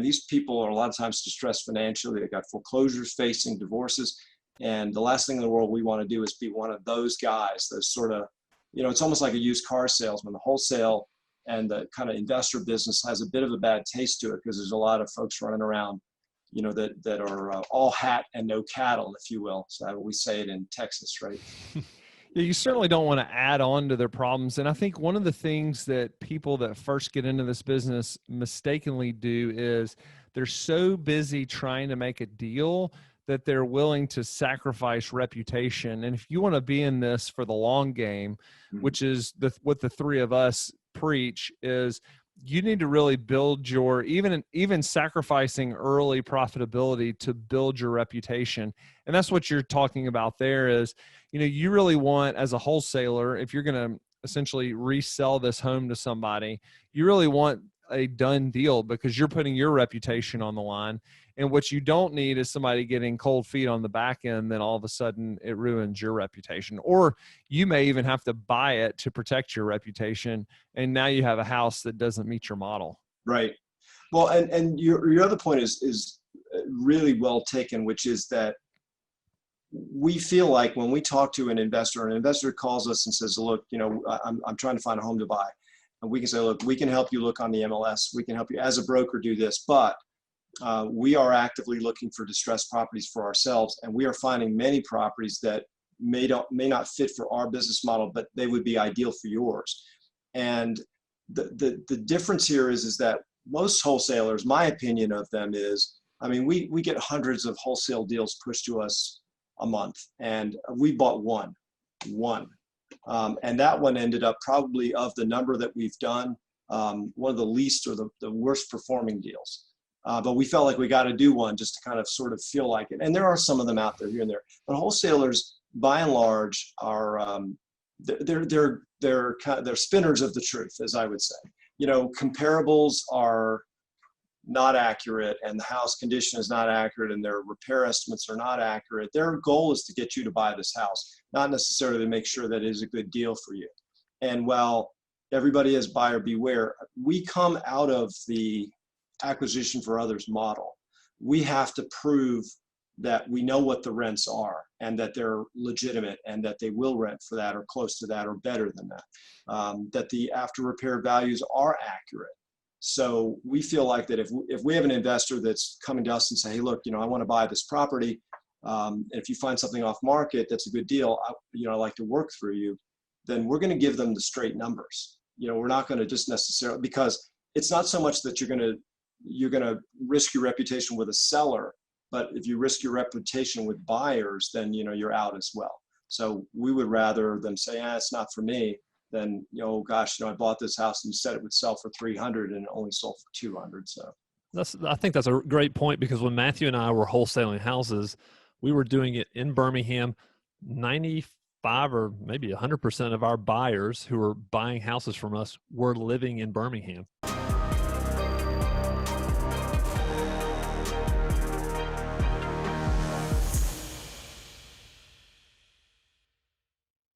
these people are a lot of times distressed financially. They got foreclosures facing, divorces. And the last thing in the world we want to do is be one of those guys, those sort of, it's almost like a used car salesman. The wholesale and the kind of investor business has a bit of a bad taste to it because there's a lot of folks running around, that are all hat and no cattle, if you will. So we say it in Texas, right? Yeah, you certainly don't want to add on to their problems. And I think one of the things that people that first get into this business mistakenly do is they're so busy trying to make a deal that they're willing to sacrifice reputation. And if you want to be in this for the long game, which is what the three of us preach, is you need to really build your, even sacrificing early profitability to build your reputation. And that's what you're talking about there is, you really want, as a wholesaler, if you're going to essentially resell this home to somebody, you really want a done deal because you're putting your reputation on the line. And what you don't need is somebody getting cold feet on the back end, then all of a sudden it ruins your reputation. Or you may even have to buy it to protect your reputation, and now you have a house that doesn't meet your model. Right. Well, and your other point is really well taken, which is that we feel like when we talk to an investor calls us and says, look, I'm trying to find a home to buy. And we can say, look, we can help you look on the MLS. We can help you as a broker do this, but we are actively looking for distressed properties for ourselves. And we are finding many properties that may not fit for our business model, but they would be ideal for yours. And the difference here is that most wholesalers, my opinion of them is, we get hundreds of wholesale deals pushed to us a month, and we bought one. And that one ended up probably, of the number that we've done, one of the least or the worst performing deals. But we felt like we got to do one just to kind of sort of feel like it. And there are some of them out there here and there. But wholesalers, by and large, are they're spinners of the truth, as I would say. Comparables are not accurate, and the house condition is not accurate, and their repair estimates are not accurate. Their goal is to get you to buy this house, not necessarily to make sure that it is a good deal for you. And while everybody is buyer beware, we come out of the acquisition for others model. We have to prove that we know what the rents are and that they're legitimate and that they will rent for that or close to that or better than that, that the after repair values are accurate. So we feel like that if we have an investor that's coming to us and say, hey, look, I want to buy this property. And if you find something off market, that's a good deal. I'd like to work through you. Then we're going to give them the straight numbers. We're not going to just necessarily, because it's not so much that you're going to risk your reputation with a seller, but if you risk your reputation with buyers, then, you're out as well. So we would rather them say, it's not for me, than, I bought this house and you said it would sell for 300 and it only sold for 200. So I think that's a great point, because when Matthew and I were wholesaling houses, we were doing it in Birmingham. 95 or maybe 100% of our buyers who were buying houses from us were living in Birmingham.